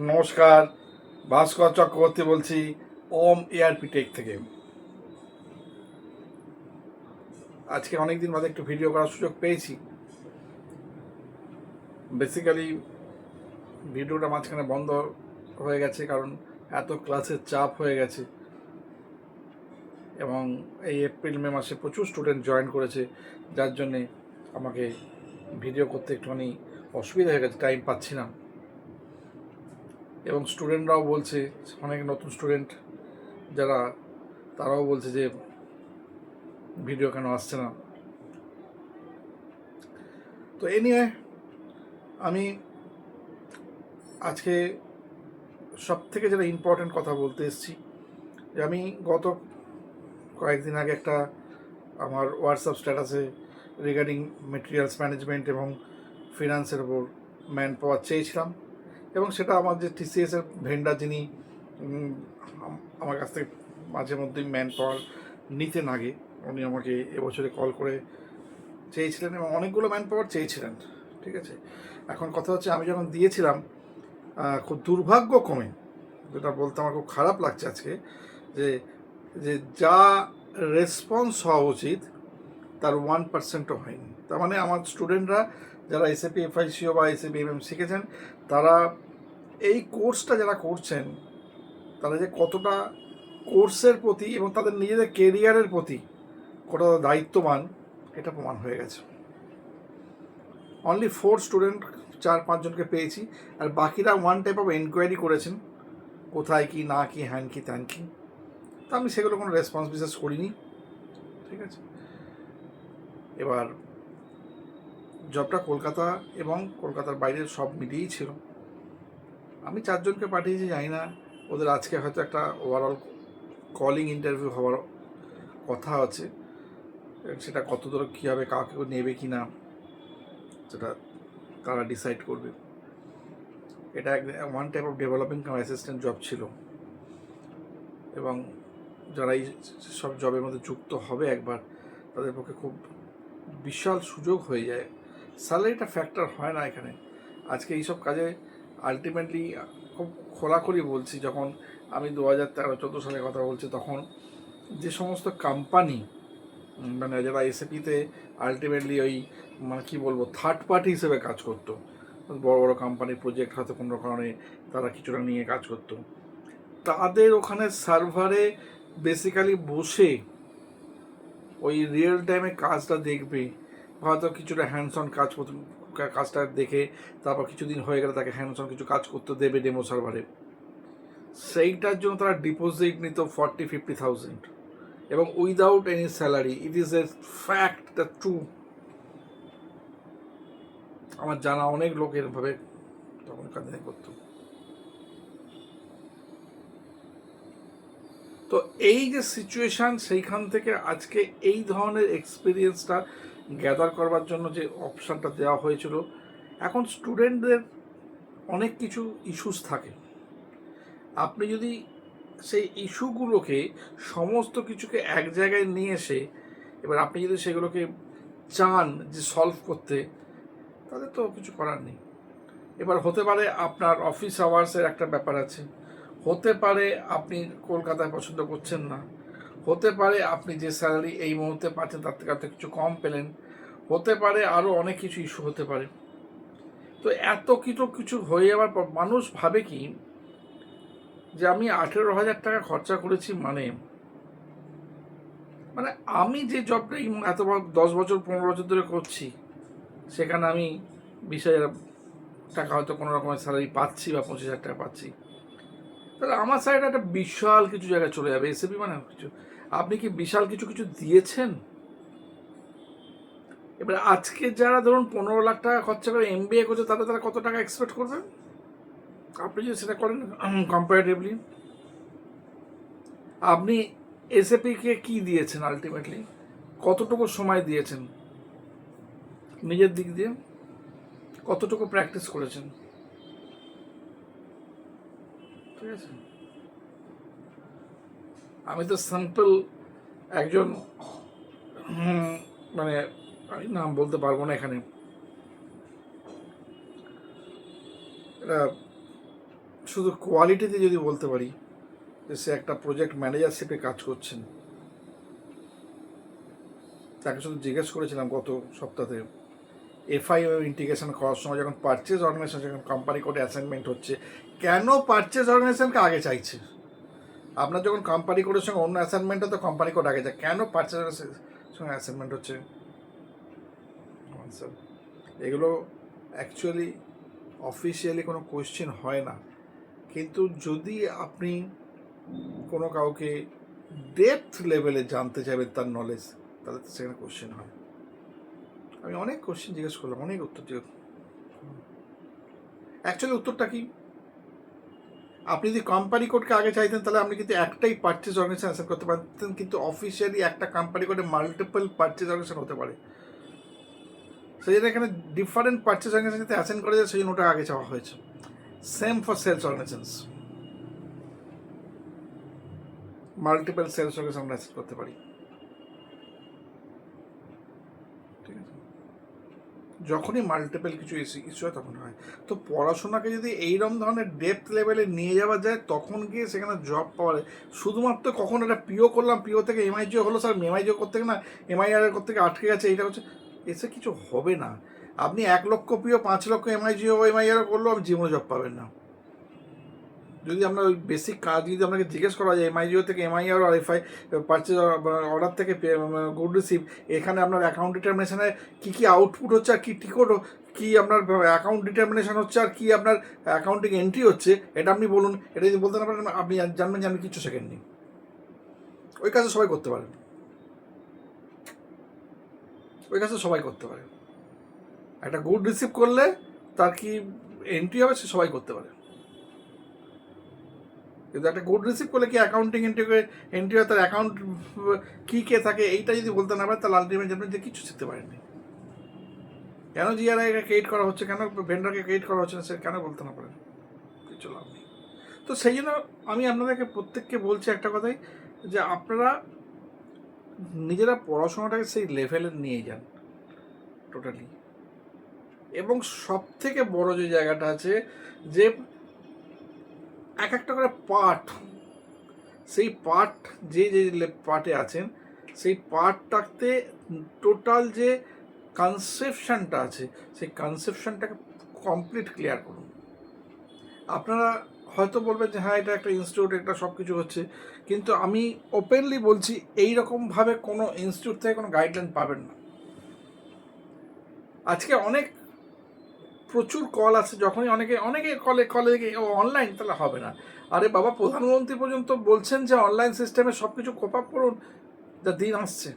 নমস্কার, ভাস্কর চক্রবর্তী বলছি ওম ARP take থেকে। আজকে অনেকদিন বাদে একটু ভিডিও করার সুযোগ পেয়েছি। বেসিক্যালি ভিডিওটা মাঝখানে বন্ধ হয়ে গেছে কারণ এত ক্লাসের চাপ হয়ে গেছে এবং এই এপ্রিল মে মাসে প্রচুর স্টুডেন্ট জয়েন করেছে, যার জন্যে আমাকে ভিডিও করতে একটুখানি অসুবিধা হয়ে গেছে, টাইম পাচ্ছি না। এবং স্টুডেন্টরাও বলছে, অনেক নতুন স্টুডেন্ট যারা, তারাও বলছে যে ভিডিও কেন আসছে না। তো এনিওয়ে, আমি আজকে সব থেকে যেটা ইম্পর্টেন্ট কথা বলতে এসেছি, যে আমি গত কয়েকদিন আগে একটা আমার হোয়াটসঅ্যাপ স্ট্যাটাসে রিগার্ডিং মেটেরিয়ালস ম্যানেজমেন্ট এবং ফিনান্সের ওপর ম্যান পাওয়ার চেয়েছিলাম, এবং সেটা আমার যে টিসিএসের ভেন্ডার, যিনি আমার কাছ থেকে মাঝে মধ্যেই ম্যান পাওয়ার নিতেন আগে, উনি আমাকে এবছরে কল করে চেয়েছিলেন এবং অনেকগুলো ম্যান পাওয়ার চেয়েছিলেন। ঠিক আছে, এখন কথা হচ্ছে, আমি যখন দিয়েছিলাম, খুব দুর্ভাগ্যক্রমে, যেটা বলতে আমার খুব খারাপ লাগছে আজকে, যে যে যা রেসপন্স হওয়া উচিত তার 1%ও হয়নি। তার মানে আমার স্টুডেন্টরা যারা এসএপি এফআইসিও বা এসএপি এমএম শিখেছেন, তারা এই কোর্সটা যারা করছেন, তারা যে কতটা কোর্সের প্রতি এবং তাদের নিজেদের কেরিয়ারের প্রতি কতটা দায়িত্ববান, এটা প্রমাণ হয়ে গেছে। অনলি 4 স্টুডেন্ট, 4-5 জনকে পেয়েছি, আর বাকিরা ওয়ান টাইপ অফ এনকোয়ারি করেছেন, কোথায় কি না কি, হ্যান কি ত্যান কি। তা আমি সেগুলো কোনো রেসপন্স বিশেষ করিনি। ঠিক আছে, এবার জবটা কলকাতা এবং কলকাতার বাইরের সব মিলিয়েই ছিল। আমি 4 জনকে পাঠিয়েছি, জানি না ওদের আজকে হয়তো একটা ওভারঅল কলিং ইন্টারভিউ হওয়ার কথা আছে। সেটা কতদূর কী হবে, কাউকে নেবে কি না, সেটা তারা ডিসাইড করবে। এটা one type of developing cum assistant job ছিল, এবং যারা এই সব জবের মধ্যে যুক্ত হবে একবার, তাদের পক্ষে খুব বিশাল সুযোগ হয়ে যায়। স্যালারিটা ফ্যাক্টর হয় না এখানে। আজকে এইসব কাজে আলটিমেটলি খুব খোলাখুলি বলছি, যখন আমি 2013-14 সালে কথা বলছি, তখন যে সমস্ত কোম্পানি, মানে যারা এসএপিতে আলটিমেটলি ওই, মানে কী বলবো, থার্ড পার্টি হিসেবে কাজ করতো, বড় বড় কোম্পানির প্রজেক্ট হয়তো কোনো কারণে তারা কিছুটা নিয়ে কাজ করতো, তাদের ওখানে সার্ভারে বেসিক্যালি বসে ওই রিয়েল টাইমে কাজটা দেখবে, হয়তো কিছুটা হ্যান্ডস অন কাজটা দেখে তারপর কিছুদিন হয়ে গেলে তাকে হ্যান্ডস অন কিছু কাজ করতে দেবে ডেমো সার্ভারে। সেইটার জন্য তারা ডিপোজিট নিত 40-50,000, এবং without any salary. It is a fact, the true. আমার জানা অনেক লোক এরভাবে তখনকার দিনে করতো। তো এই যে সিচুয়েশান, সেইখান থেকে আজকে এই ধরনের এক্সপিরিয়েন্সটা গ্যাদার করবার জন্য যে অপশানটা দেওয়া হয়েছিল, এখন স্টুডেন্টদের অনেক কিছু ইস্যুস থাকে। আপনি যদি সেই ইস্যুগুলোকে, সমস্ত কিছুকে এক জায়গায় নিয়ে এসে, এবার আপনি যদি সেগুলোকে চান যে সলভ করতে, তাদের তো কিছু করার নেই। এবার হতে পারে আপনার অফিস আওয়ার্সের একটা ব্যাপার আছে, হতে পারে আপনি কলকাতায় পছন্দ করছেন না, হতে পারে আপনি যে স্যালারি এই মুহূর্তে পাচ্ছেন তার থেকে কিছু কম পেলেন, হতে পারে আরও অনেক কিছু ইস্যু হতে পারে। তো এত কিছু হয়ে যাওয়ার পর মানুষ ভাবে কি, যে আমি 18,000 টাকা খরচা করেছি, মানে মানে আমি যে জবটা এত 10 বছর 15 বছর ধরে করছি, সেখানে আমি 20,000 টাকা হয়তো কোনো রকমের স্যালারি পাচ্ছি, বা 25,000 টাকা পাচ্ছি, তাহলে আমার সাইডে একটা বিশাল কিছু জায়গায় চলে যাবে। এসএপি মানে কিছু, আপনি কি বিশাল কিছু দিয়েছেন? এবার আজকে যারা ধরুন 15 লাখ টাকা খরচা করে এমবিএ করছে, তারা কত টাকা এক্সপেক্ট করবেন আপনি যদি সেটা করেন কম্পারেটিভলি? আপনি এসএপিকে কি দিয়েছেন, আলটিমেটলি কতটুকু সময় দিয়েছেন নিজের দিক দিয়ে, কতটুকু প্র্যাকটিস করেছেন? ঠিক আছে, আমি তো সিম্পল একজন, মানে আমি নাম বলতে পারবো না এখানে, এটা শুধু কোয়ালিটিতে যদি বলতে পারি যে সে একটা প্রজেক্ট ম্যানেজারশিপে কাজ করছেন। তাকে শুধু জিজ্ঞেস করেছিলাম গত সপ্তাহে এফআইও ইন্টিগ্রেশন করার সময় যখন পারচেজ অর্গানাইজেশন যখন কোম্পানি কোডে অ্যাসাইনমেন্ট হচ্ছে, কেন পারচেজ অর্গানাইজেশনকে আগে চাইছে? আপনার যখন কোম্পানি কোডের সঙ্গে অন্য অ্যাসাইনমেন্টে তো কোম্পানি কোড আগে যায়, কেন পারচেজ সঙ্গে অ্যাসাইনমেন্ট হচ্ছে? এগুলো অ্যাকচুয়ালি অফিসিয়ালি কোনো কোয়েশ্চেন হয় না, কিন্তু যদি আপনি কোনো কাউকে ডেপথ লেভেলে জানতে চাইবেন তার নলেজ, তাহলে তো সেখানে কোয়েশ্চেন হয়। আমি অনেক কোয়েশ্চেন জিজ্ঞেস করলাম, অনেক উত্তর জিজ্ঞেস। অ্যাকচুয়ালি উত্তরটা কি? আপনি যদি কোম্পানি কোডকে আগে চাইতেন তাহলে আপনি কিন্তু একটাই পারচেজ অর্গানাইজেশন অ্যাসাইন করতে পারতেন, কিন্তু অফিসিয়ালি একটা কোম্পানি কোডে মাল্টিপল পারচেজ অর্গানাইজেশন হতে পারে। সেই জন্য এখানে ডিফারেন্ট পারচেজ অর্গানাইজেশন যাতে অ্যাসাইন করা যায় সেই জন্য ওটা আগে চাওয়া হয়েছে। Same for sales organisations, multiple sales organisation আমরা অ্যাসাইন করতে পারি। ঠিক আছে, যখনই মাল্টিপল কিছু ইস্যু হয় তখন হয়। তো পড়াশোনাকে যদি এইরকম ধরনের ডেপথ লেভেলে নিয়ে যাওয়া যায় তখন গিয়ে সেখানে জব পাওয়া যায়। শুধুমাত্র কখন একটা পিও করলাম, পিও থেকে এমআইজিও হলো, স্যার এমআইজিও করতে না এমআইআর করতে আটকে গেছে, এইটা হচ্ছে, এসে কিছু হবে না। আপনি 1,00,000 পিও 5,00,000 এমআইজিও এমআইআর করলেও আপনি জীবনে জব পাবেন না। যদি আমরা ওই বেসিক কাজ যদি আপনাকে জিজ্ঞেস করা যায় এমআইজিও থেকে এমআইআর আর এফআই পারচেজ অর্ডার থেকে গুড রিসিভ, এখানে আপনার অ্যাকাউন্ট ডিটারমিনেশনে কী কী আউটপুট হচ্ছে আর কী টিকট কী আপনার অ্যাকাউন্ট ডিটারমিনেশন হচ্ছে আর কী আপনার অ্যাকাউন্টিং এন্ট্রি হচ্ছে, এটা আপনি বলুন। এটা যদি বলতে না পারেন আপনি জানবেন যে আপনি কিচ্ছু শেখেননি। ওই কাজে সবাই করতে পারেন, ওই কাজে সবাই করতে পারে। একটা গুড রিসিভ করলে তার কি এন্ট্রি হবে সে সবাই করতে পারে, কিন্তু একটা গুড রিসিভ করলে কি অ্যাকাউন্টিং এন্ট্রি হয়, তার অ্যাকাউন্ট কী কে থাকে এইটা যদি বলতে না পারে তাহলে আলটিমেট জানবেন যে কিছু শিখতে পারেননি। কেন জিআরআইকে ক্রিয়েট করা হচ্ছে, কেন ভেন্ডারকে ক্রিয়েট করা হচ্ছে না, সে কেন বলতে না পারেন, কিছু লাভ নেই। তো সেই জন্য আমি আপনাদেরকে প্রত্যেককে বলছি একটা কথাই, যে আপনারা নিজেরা পড়াশোনাটাকে সেই লেভেলে নিয়ে যান টোটালি। এবং সব থেকে বড় যে জায়গাটা আছে যে এক একটা করে পার্ট, সেই পার্ট যে যে পার্টে আছেন সেই পার্টটাতে টোটাল যে কনসেপশনটা আছে সেই কনসেপশনটাকে কমপ্লিট ক্লিয়ার করুন। আপনারা হয়তো বলবেন যে হ্যাঁ এটা একটা ইনস্টিটিউট, এটা সব কিছু হচ্ছে, কিন্তু আমি ওপেনলি বলছি এই রকমভাবে কোনো ইনস্টিটিউট থেকে কোনো গাইডলাইন পাবেন না। আজকে অনেক প্রচুর কল আছে, যখনই অনেকে কলেজে অনলাইন, তাহলে হবে না। আরে বাবা, প্রধানমন্ত্রী পর্যন্ত বলছেন যে অনলাইন সিস্টেমে সব কিছু কোপ আপ করুন, যা দিন আসছে।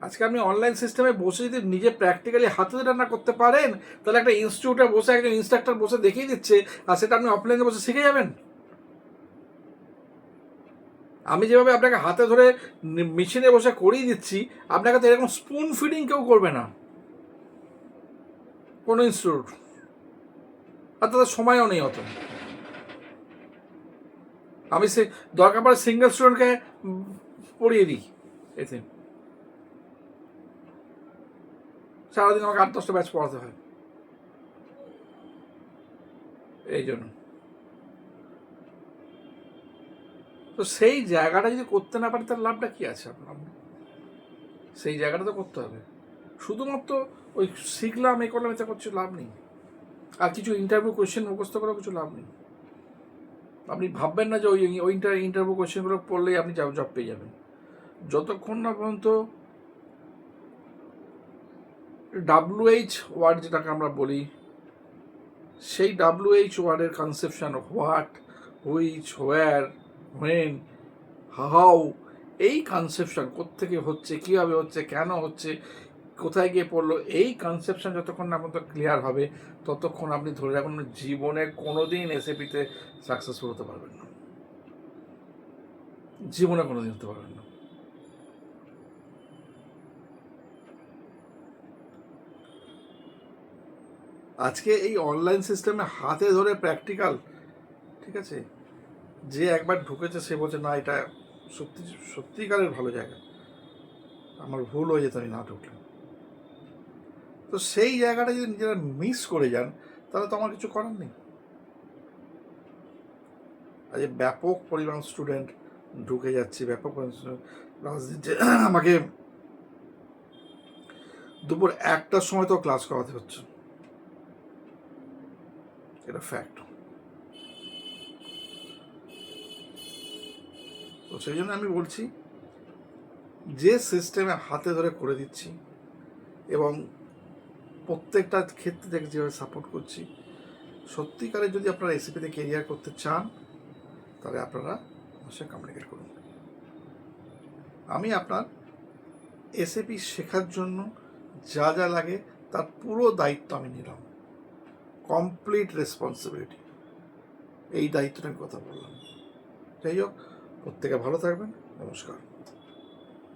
আজকে আপনি অনলাইন সিস্টেমে বসে যদি নিজে প্র্যাকটিক্যালি হাতে রান্না করতে পারেন, তাহলে একটা ইনস্টিটিউটে বসে একজন ইনস্ট্রাক্টর বসে দেখিয়ে দিচ্ছে, আর সেটা আপনি অফলাইনে বসে শিখে যাবেন। আমি যেভাবে আপনাকে হাতে ধরে মেশিনে বসে করিয়ে দিচ্ছি, আপনাকে তো এরকম স্পুন ফিডিং কেউ করবে না কোনো ইনস্টিটিউট, আর তাদের সময়ও নেই অত। আমি সে দরকার পড়ে সিঙ্গেল স্টুডেন্টকে পড়িয়ে দিই, এতে সারাদিন আমাকে 8-10টা ব্যাচ পড়াতে হয়। এই জন্য তো সেই জায়গাটা যদি করতে না পারে তার লাভটা কি আছে আপনার? সেই জায়গাটা তো করতে হবে। শুধুমাত্র ওই শিখলাম এই করলাম এটা করছে লাভ নেই, আর কিছু ইন্টারভিউ কোয়েশ্চেন মুখস্থ করার কিছু লাভ নেই। আপনি ভাববেন না যে ওই ইন্টারভিউ কোয়েশ্চেনগুলো পড়লেই আপনি জব পেয়ে যাবেন। যতক্ষণ না পর্যন্ত WH ওয়ার্ড যেটাকে আমরা বলি, সেই WH ওয়ার্ডের conception, what, which, where, when, how, এই কনসেপশন কোত্থেকে হচ্ছে, কীভাবে হচ্ছে, কেন হচ্ছে, কোথায় গিয়ে পড়লো, এই কনসেপশন যতক্ষণ না পর্যন্ত ক্লিয়ার হবে ততক্ষণ আপনি ধরে রাখুন জীবনে কোনোদিন SAPতে সাকসেসফুল হতে পারবেন না, জীবনে কোনোদিন হতে পারবেন না। আজকে এই অনলাইন সিস্টেমে হাতে ধরে প্র্যাকটিক্যাল, ঠিক আছে, যে একবার ঢুকেছে সে বলছে না এটা সত্যিকারের ভালো জায়গা, আমার ভুল হয়ে যেত আমি না ঢুকলাম। তো সেই জায়গাটা যদি নিজেরা মিস করে যান তাহলে তো আমার কিছু করার নেই। আজ ব্যাপক পরিমাণ স্টুডেন্ট ঢুকে যাচ্ছে, ব্যাপক পরিমাণ রাজনীতি আমাকে দুপুর 1টার সময় তো ক্লাস করাতে হচ্ছে, এটা ফ্যাক্ট। তো সেই জন্য আমি বলছি, যে সিস্টেমে হাতে ধরে করে দিচ্ছি এবং প্রত্যেকটা ক্ষেত্রে থেকে যেভাবে সাপোর্ট করছি, সত্যিকারে যদি আপনারা এসিপিতে কেরিয়ার করতে চান তাহলে আপনারা আমার সাথে কমিউনিকেট করুন। আমি আপনার এসএপি শেখার জন্য যা যা লাগে তার পুরো দায়িত্ব আমি নিলাম, কমপ্লিট রেসপন্সিবিলিটি, এই দায়িত্বটা আমি কথা বললাম। যাই হোক, প্রত্যেকে ভালো থাকবেন। নমস্কার।